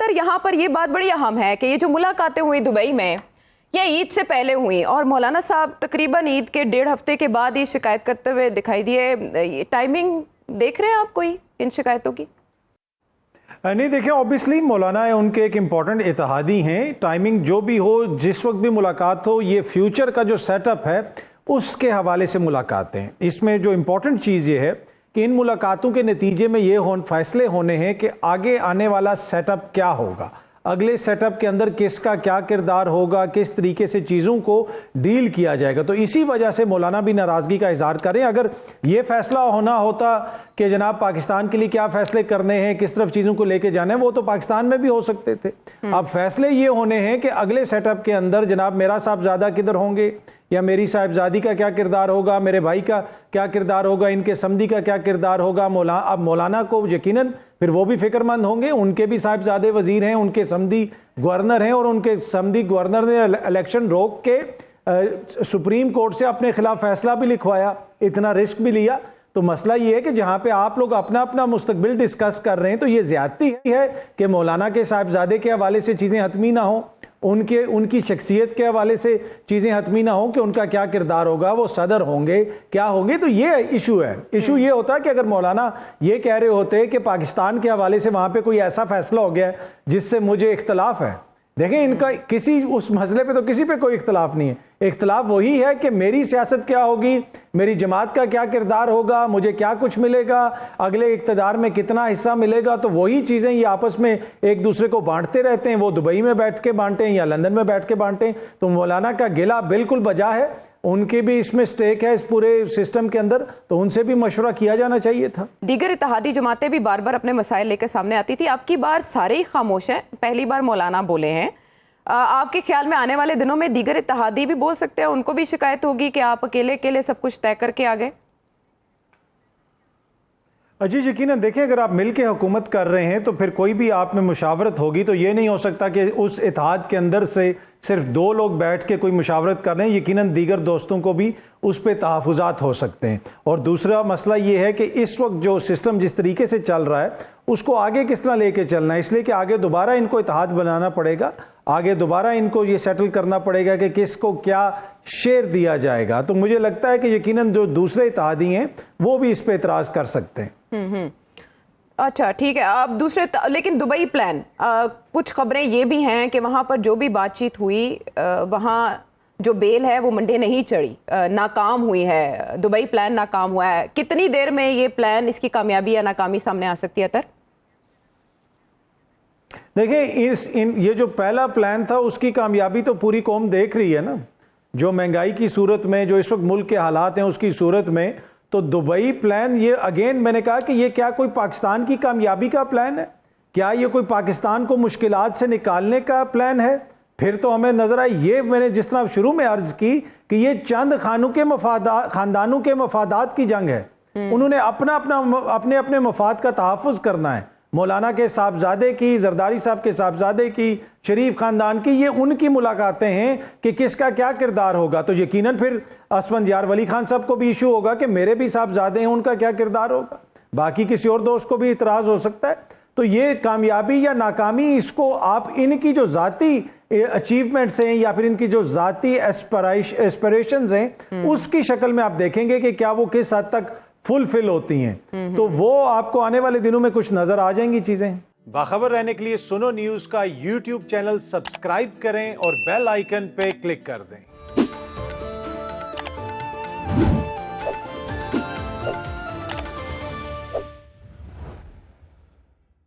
سر یہاں پر یہ بات بڑی اہم ہے کہ یہ جو ملاقاتیں ہوئی دبئی میں یہ عید سے پہلے ہوئی اور مولانا صاحب تقریباً عید کے 1.5 ہفتے کے بعد یہ شکایت کرتے ہوئے دکھائی دیے. ٹائمنگ دیکھ رہے ہیں آپ کوئی ان شکایتوں کی؟ نہیں دیکھیں، اوبیسلی مولانا ان کے ایک امپورٹنٹ اتحادی ہیں. ٹائمنگ جو بھی ہو، جس وقت بھی ملاقات ہو، یہ فیوچر کا جو سیٹ اپ ہے اس کے حوالے سے ملاقاتیں. اس میں جو امپورٹنٹ چیز یہ ہے کہ ان ملاقاتوں کے نتیجے میں یہ فیصلے ہونے ہیں کہ آگے آنے والا سیٹ اپ کیا ہوگا، اگلے سیٹ اپ کے اندر کس کا کیا کردار ہوگا، کس طریقے سے چیزوں کو ڈیل کیا جائے گا. تو اسی وجہ سے مولانا بھی ناراضگی کا اظہار کریں. اگر یہ فیصلہ ہونا ہوتا کہ جناب پاکستان کے لیے کیا فیصلے کرنے ہیں، کس طرف چیزوں کو لے کے جانے ہیں، وہ تو پاکستان میں بھی ہو سکتے تھے. اب فیصلے یہ ہونے ہیں کہ اگلے سیٹ اپ کے اندر جناب میرا صاحبزادہ کدھر ہوں گے، یا میری صاحبزادی کا کیا کردار ہوگا، میرے بھائی کا کیا کردار ہوگا، ان کے سمدھی کا کیا کردار ہوگا. اب مولانا کو یقیناً پھر وہ بھی فکر مند ہوں گے، ان کے بھی صاحبزادے وزیر ہیں، ان کے سمدھی گورنر ہیں، اور ان کے سمدھی گورنر نے الیکشن روک کے سپریم کورٹ سے اپنے خلاف فیصلہ بھی لکھوایا، اتنا رسک بھی لیا. تو مسئلہ یہ ہے کہ جہاں پہ آپ لوگ اپنا اپنا مستقبل ڈسکس کر رہے ہیں تو یہ زیادتی ہے کہ مولانا کے صاحبزادے کے حوالے سے چیزیں حتمی نہ ہوں، ان کی شخصیت کے حوالے سے چیزیں حتمی نہ ہوں کہ ان کا کیا کردار ہوگا، وہ صدر ہوں گے کیا ہوں گے. تو یہ ایشو ہے. ایشو یہ ہوتا ہے کہ اگر مولانا یہ کہہ رہے ہوتے کہ پاکستان کے حوالے سے وہاں پہ کوئی ایسا فیصلہ ہو گیا ہے جس سے مجھے اختلاف ہے. دیکھیں ان کا کسی اس مسئلے پہ تو کسی پہ کوئی اختلاف نہیں ہے. اختلاف وہی ہے کہ میری سیاست کیا ہوگی، میری جماعت کا کیا کردار ہوگا، مجھے کیا کچھ ملے گا، اگلے اقتدار میں کتنا حصہ ملے گا. تو وہی چیزیں یہ آپس میں ایک دوسرے کو بانٹتے رہتے ہیں. وہ دبئی میں بیٹھ کے بانٹیں یا لندن میں بیٹھ کے بانٹیں. تو مولانا کا گلہ بالکل بجا ہے، ان کی بھی اس میں سٹیک ہے اس پورے سسٹم کے اندر، تو ان سے بھی مشورہ کیا جانا چاہیے تھا. دیگر اتحادی جماعتیں بھی بار بار اپنے مسائل لے کے سامنے آتی تھی، اب کی بار سارے ہی خاموش ہیں، پہلی بار مولانا بولے ہیں. آپ کے خیال میں آنے والے دنوں میں دیگر اتحادی بھی بول سکتے ہیں، ان کو بھی شکایت ہوگی کہ آپ اکیلے سب کچھ طے کر کے آگے؟ جی یقیناً. دیکھیں اگر آپ مل کے حکومت کر رہے ہیں تو پھر کوئی بھی آپ میں مشاورت ہوگی. تو یہ نہیں ہو سکتا کہ اس اتحاد کے اندر سے صرف 2 لوگ بیٹھ کے کوئی مشاورت کر رہے ہیں. یقیناً دیگر دوستوں کو بھی اس پہ تحفظات ہو سکتے ہیں. اور دوسرا مسئلہ یہ ہے کہ اس وقت جو سسٹم جس طریقے سے چل رہا ہے اس کو آگے کس طرح لے کے چلنا ہے، اس لیے کہ آگے دوبارہ ان کو اتحاد بنانا پڑے گا، آگے دوبارہ ان کو یہ سیٹل کرنا پڑے گا کہ کس کو کیا شیئر دیا جائے گا. تو مجھے لگتا ہے کہ یقیناً جو دوسرے اتحادی ہیں وہ بھی اس پہ اعتراض کر سکتے ہیں. اچھا ٹھیک ہے. اب دوسرے لیکن دبئی پلان، کچھ خبریں یہ بھی ہیں کہ وہاں پر جو بھی بات چیت ہوئی وہاں جو بیل ہے وہ منڈے نہیں چڑھی، ناکام ہوئی ہے. دبئی پلان ناکام ہوا ہے. کتنی دیر میں یہ پلان، اس کی کامیابی یا ناکامی سامنے آ سکتی ہے؟ دیکھیں یہ جو پہلا پلان تھا اس کی کامیابی تو پوری قوم دیکھ رہی ہے نا. جو مہنگائی کی صورت میں، جو اس وقت ملک کے حالات ہیں اس کی صورت میں، تو دبئی پلان یہ اگین میں نے کہا کہ یہ کیا کوئی پاکستان کی کامیابی کا پلان ہے؟ کیا یہ کوئی پاکستان کو مشکلات سے نکالنے کا پلان ہے؟ پھر تو ہمیں نظر آئی، یہ میں نے جس طرح شروع میں عرض کی کہ یہ چند خاندانوں کے مفادات کی جنگ ہے. انہوں نے اپنے مفاد کا تحفظ کرنا ہے. مولانا کے صاحبزادے کی، زرداری صاحب کے صاحبزادے کی، شریف خاندان کی، یہ ان کی ملاقاتیں ہیں کہ کس کا کیا کردار ہوگا. تو یقیناً پھر اسفند یار ولی خان صاحب کو بھی ایشو ہوگا کہ میرے بھی صاحبزادے ہیں، ان کا کیا کردار ہوگا. باقی کسی اور دوست کو بھی اعتراض ہو سکتا ہے. تو یہ کامیابی یا ناکامی، اس کو آپ ان کی جو ذاتی اچیومنٹس ہیں یا پھر ان کی جو ذاتی ایسپریشنز ہیں اس کی شکل میں آپ دیکھیں گے کہ کیا وہ کس حد تک فل ہوتی ہیں. تو وہ آپ کو آنے والے دنوں میں کچھ نظر آ جائیں گی چیزیں. باخبر رہنے کے لیے سنو نیوز کا یوٹیوب چینل سبسکرائب کریں اور بیل آئیکن پہ کلک کر دیں.